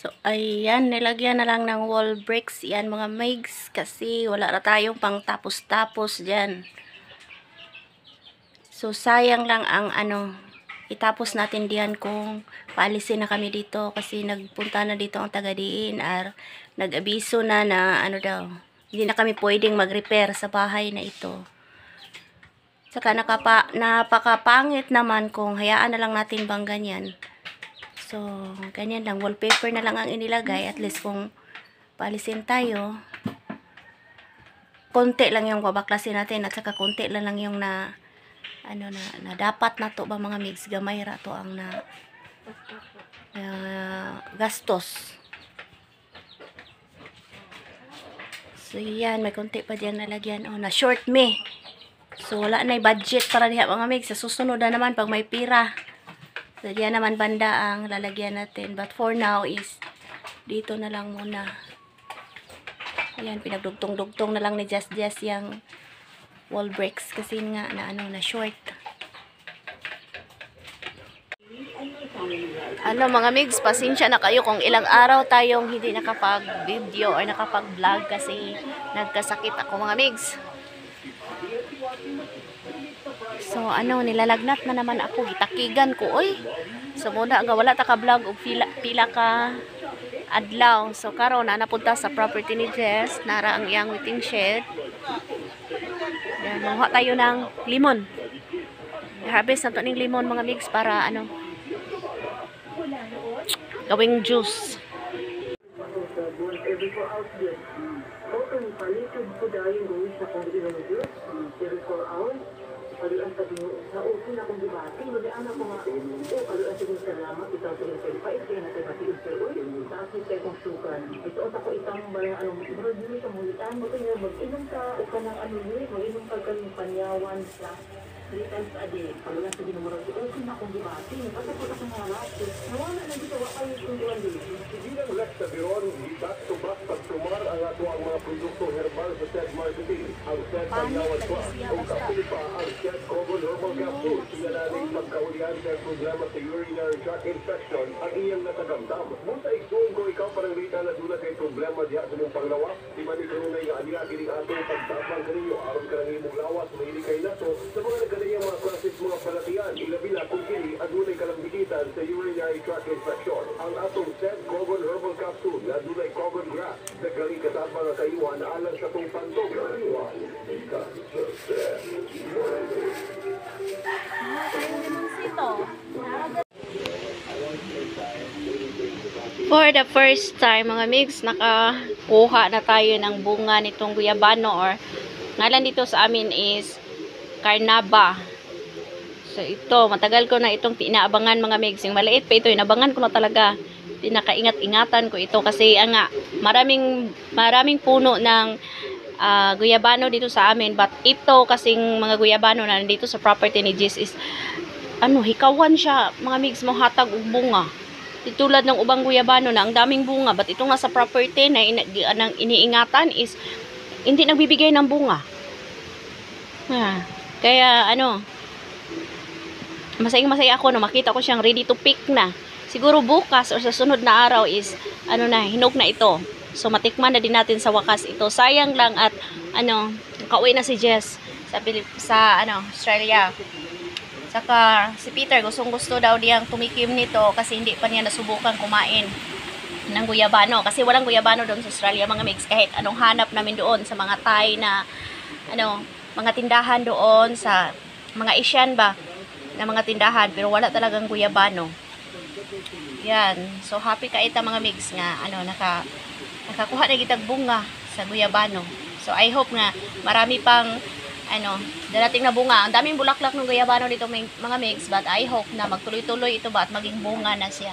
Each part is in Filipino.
So, ayan, nilagyan na lang ng wall bricks yan mga migs kasi wala na tayong pang tapos-tapos dyan. So, sayang lang ang itapos natin diyan kung paalisin na kami dito kasi nagpunta na dito ang taga-diin at nag-abiso na daw, hindi na kami pwedeng mag-repair sa bahay na ito. Saka napakapangit naman kung hayaan na lang natin bang ganyan. So, ganyan lang. Wallpaper na lang ang inilagay. At least kung paalisin tayo, konti lang yung babaklasin natin. At saka konti lang yung na dapat na to ba mga migs. Gamay ra to ang gastos. So, yan. May konti pa dyan nalagyan. Na short me. So, wala na budget para diha mga migs. Sa susunod na naman pag may pira. So, diyan naman banda ang lalagyan natin. But for now is, dito na lang muna. Ayan, pinagdugtong-dugtong na lang ni Just yung wall bricks. Kasi nga, na short. Mga migs, pasensya na kayo kung ilang araw tayong hindi nakapag-video or nakapag-vlog kasi nagkasakit ako mga migs. So, nilalagnat na naman ako. Gitakigan ko, oy. So, muna nga, wala taka-vlog o pila ka adlaw. So, karon na napunta sa property ni Jess. Nara ang iyang waiting shed. Yan, manguha tayo ng limon. I-harvest na to ng limon, mga migs, para, gawing juice. Kaluan sa nausin akong debate, mag-aana ko nga, kaluan sa salamat, itaw sa pait, kaya natin matiis kayo, sa asin kayo kong sukan. Ito ako itang barang, bro, dito sa mulitan mo, kaya mag-inom ka, o ka ng mag-inom ka kanyang panyawan sa 3 times a day. Kaluan sa ginumurang, nausin akong debate, napasapot akong halap, nawala na dito, wakayo kong diwali. Hindi lang Lexaviron, back-to-back pagtumar ang ato ang mga produkto herbal sa Ted Marketing. Ang Ted Panyawan Plus, ang kapili pa ang Ted Common Herbal Capsule. Sinalaning pagkaulian sa problema sa urinary tract infection ang iyang natagamdam. Munta igsuon ko ikaw parang rita na dula kay problema diha sa mong panglawa. Di ba ni Karunay nga aniya kining ato pagtabang kaninyo aron ka nang imong lawas mahilig kay nato sa mga nagkanayang mga klases mga palatian. Ilabi na kung kini adunay kalambigitan sa urinary tract infection. Ang atong Ted Common Herbal Capsule na dunay common grass na gali kasama nga kayuhan na alang sa itong pantog. Kayuhan, ika, For the first time, mga migs, nakakuha na tayo ng bunga nitong guyabano or ngalan dito sa amin is Carnaba. So, ito, matagal ko na itong pinaabangan mga migs. Yung maliit pa ito, inabangan ko na talaga. Pinakaingat-ingatan ko ito kasi maraming puno ng guyabano dito sa amin. But ito kasing mga guyabano na nandito sa property ni Jess is hikawan siya, mga migs, mo hatag og bunga. Tulad ng ubang guyabano na ang daming bunga, but ito nga sa property na iniingatan is hindi nagbibigay ng bunga. Kaya masayang-masaya ako na makita ko siyang ready to pick na. Siguro bukas or sa sunod na araw is hinog na ito. So matikman na din natin sa wakas ito. Sayang lang at kauwi na si Jess sa Australia. Saka si Peter gustong-gusto daw diyang tumikim nito kasi hindi pa niya nasubukan kumain ng guyabano kasi walang guyabano doon sa Australia mga migs, kahit anong hanap namin doon sa mga Thai na mga tindahan doon sa mga Asian ba na mga tindahan, pero wala talagang guyabano. Yan, so happy ka ita mga migs nga nakakuha na gitag bunga sa guyabano. So I hope nga marami pang darating na bunga. Ang daming bulaklak ng guyabano dito mga migs, but I hope na magtuloy-tuloy ito ba at maging bunga na siya.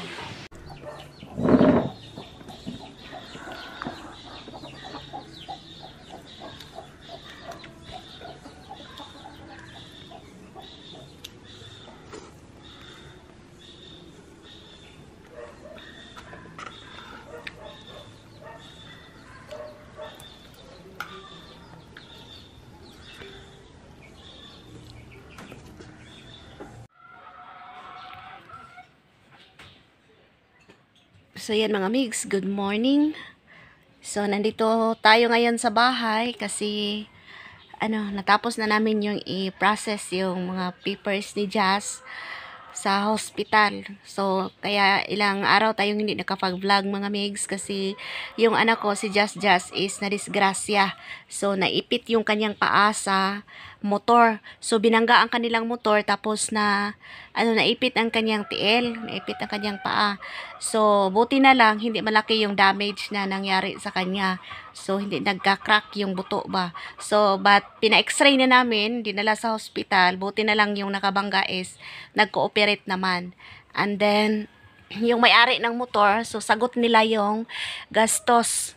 So yan mga migs, good morning. So nandito tayo ngayon sa bahay kasi natapos na namin yung i-process yung mga papers ni Jazz sa hospital. So kaya ilang araw tayong hindi nakapag-vlog mga migs kasi yung anak ko si Jazz is nadisgrasya. So naipit yung kanyang paa sa motor. So binangga ang kanilang motor tapos naipit ang kanyang tiil, naipit ang kanyang paa. So buti na lang hindi malaki yung damage na nangyari sa kanya. So hindi nagka-crack yung buto ba. So but pina-x-ray na namin, dinala sa hospital. Buti na lang yung nakabangga is nag-cooperate naman. And then yung may-ari ng motor, so sagot nila yung gastos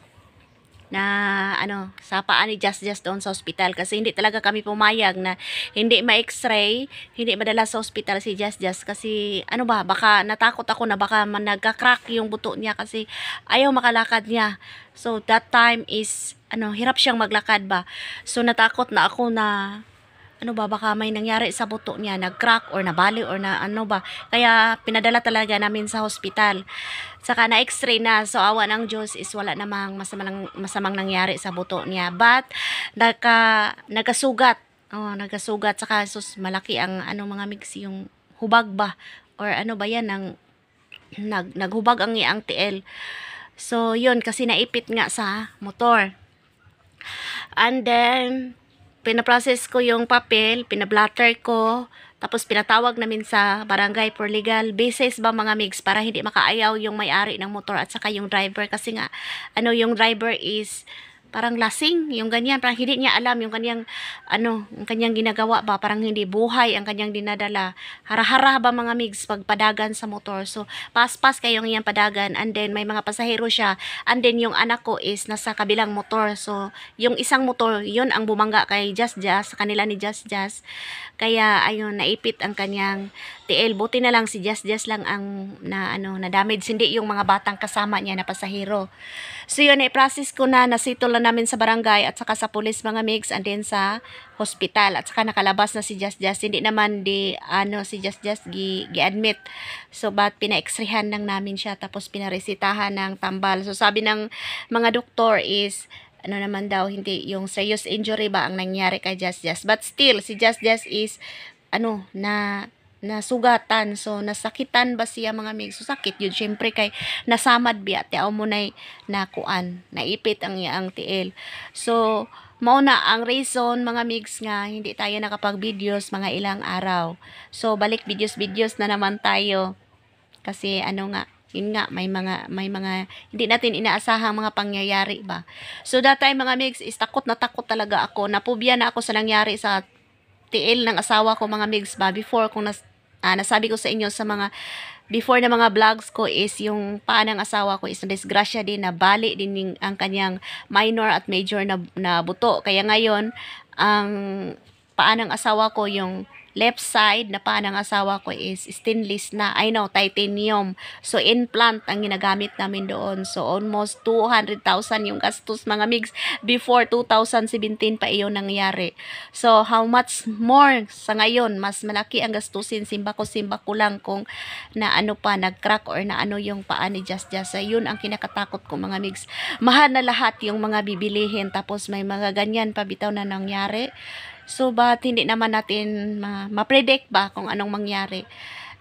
na sa paa ni Jazz doon sa hospital kasi hindi talaga kami pumayag na hindi ma-x-ray, hindi madala sa hospital si Jazz kasi baka natakot ako na baka nagka-crack yung buto niya kasi ayaw makalakad niya. So that time is hirap siyang maglakad ba. So natakot na ako na baka may nangyari sa buto niya, nag-crack or nabali or kaya pinadala talaga namin sa hospital. Saka na x-ray na, so awa ng Diyos is wala namang masamang nangyari sa buto niya. But nagkasugat. Nagkasugat, saka malaki ang mga mix yung hubag ba or yan naghubag ang iyang tiil. So yun kasi naipit nga sa motor. And then pinaprocess ko yung papel, pinablatter ko, tapos pinatawag namin sa barangay for legal basis ba mga migs para hindi makaayaw yung may-ari ng motor at saka yung driver kasi nga yung driver is parang lasing, yung ganyan, parang hindi niya alam yung kanyang yung kanyang ginagawa ba, parang hindi buhay ang kanyang dinadala. Hara-hara ba mga migs pagpadagan sa motor. So pas-pas kayong iyang padagan and then may mga pasahero siya and then yung anak ko is nasa kabilang motor. So yung isang motor, yun ang bumangga kay Jazz, sa kanila ni Jazz. Kaya ayun, naipit ang kanyang tiil. Buti na lang si Jazz lang ang na damage, hindi yung mga batang kasama niya na pasahero. So yun, i-process ko na, nasitol na namin sa barangay at saka sa police mga migs and then sa hospital at saka nakalabas na si Jazz. Hindi naman si Jazz gi-admit. So but pina-x-rayhan lang namin siya tapos pinaresitahan ng tambal. So sabi ng mga doktor is naman daw, hindi yung serious injury ba ang nangyari kay Jazz. But still, si Jazz is nasugatan. So nasakitan ba siya mga migs? So sakit yun syempre kay nasamad biya tiaw mo nakuan, naipit ang iyang tiil. So mauna ang reason mga migs nga hindi tayo nakapag-videos mga ilang araw. So balik videos na naman tayo kasi yun nga, may mga hindi natin inaasahang mga pangyayari ba. So that time mga migs is takot talaga ako. Napubya na ako sa nangyari sa tiil ng asawa ko mga migs ba. Before kung nasabi ko sa inyo sa mga before na mga vlogs ko is yung paa ng asawa ko is disgrasya din na bali din ang kanyang minor at major na buto. Kaya ngayon ang paa ng asawa ko, yung left side na paa ng asawa ko is stainless na, titanium. So implant ang ginagamit namin doon. So almost 200,000 yung gastos mga migs. Before 2017 pa iyon nangyari. So how much more sa ngayon, mas malaki ang gastusin. Simba ko lang kung nag-crack or yung paa ni Jazz. So yun ang kinakatakot ko mga migs. Mahal na lahat yung mga bibilihin tapos may mga ganyan pa bitaw na nangyari. So, but hindi naman natin ma-predict ba kung anong mangyari.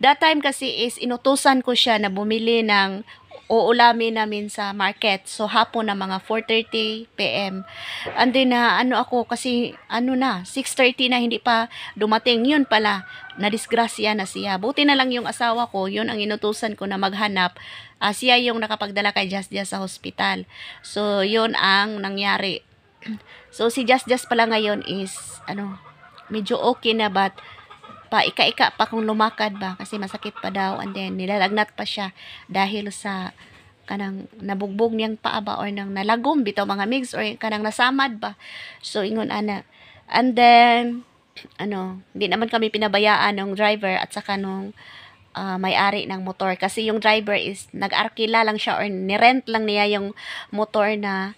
That time kasi is inutusan ko siya na bumili ng uulamin namin sa market. So, hapon na mga 4:30 PM. And then, ako kasi, 6:30 na hindi pa dumating. Yun pala, nadisgrasya na siya. Buti na lang yung asawa ko, yun ang inutusan ko na maghanap. Siya yung nakapagdala kay Jazz sa hospital. So, yun ang nangyari. So si Jazz pala ngayon is medyo okay na but ika-ika pa kung lumakad ba kasi masakit pa daw and then nilalagnat pa siya dahil sa kanang nabugbog niyang paa ba or nang nalagom bitaw mga migs or kanang nasamad ba. So ingon ana. And then hindi naman kami pinabayaan ng driver at saka nung may-ari ng motor kasi yung driver is nag-arkila lang siya or nirent lang niya yung motor na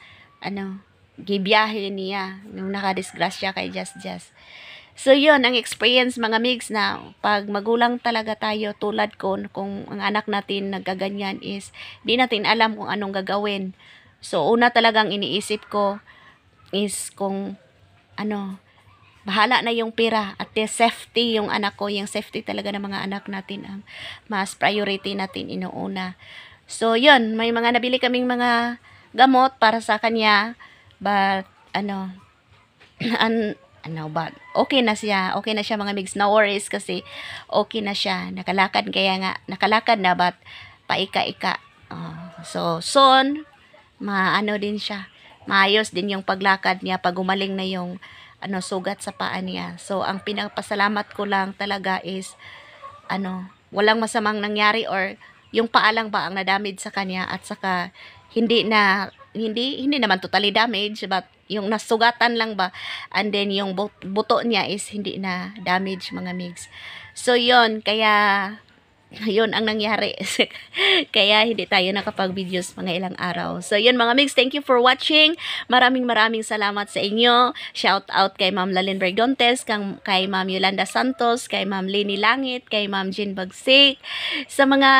gibiyahe niya nung nakadisgrasya kay Jazz. So, yun, ang experience mga migs na pag magulang talaga tayo tulad ko, kung ang anak natin nagkaganyan is, di natin alam kung anong gagawin. So, una talagang iniisip ko is kung, bahala na yung pera at the safety yung anak ko, yung safety talaga ng mga anak natin ang mas priority natin inuuna. So, yun, may mga nabili kaming mga gamot para sa kanya, but, but okay na siya mga migs, no worries kasi okay na siya, nakalakad na, but paika-ika. So soon din siya, maayos din yung paglakad niya pag gumaling na yung sugat sa paa niya. So ang pinapasalamat ko lang talaga is walang masamang nangyari or yung paa lang ba ang na-damage sa kanya, at saka hindi naman totally damage, but yung nasugatan lang ba, and then yung buto niya is hindi na damage mga migs. So yun, kaya yun ang nangyari. Kaya hindi tayo nakapag-videos mga ilang araw. So yun mga migs, thank you for watching. Maraming salamat sa inyo. Shout out kay Ma'am Lalyn Bergontes, kay Ma'am Yolanda Santos, kay Ma'am Lini Langit, kay Ma'am Jean Bagsik, sa mga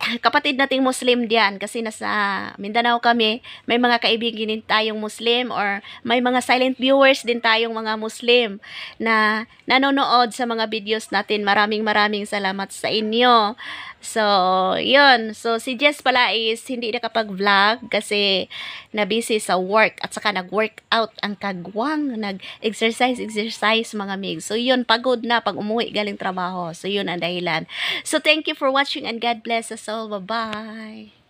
kapatid nating Muslim diyan, kasi nasa Mindanao kami, may mga kaibigan din tayong Muslim, or may mga silent viewers din tayong mga Muslim na nanonood sa mga videos natin. Maraming salamat sa inyo. So, yun. So, si Jess pala is hindi nakapag-vlog kasi na-busy sa work, at saka nag-workout ang kagwang, nag-exercise mga migs. So, yun, pagod na pag umuwi galing trabaho. So, yun ang dahilan. So, thank you for watching and God bless us all. Bye-bye.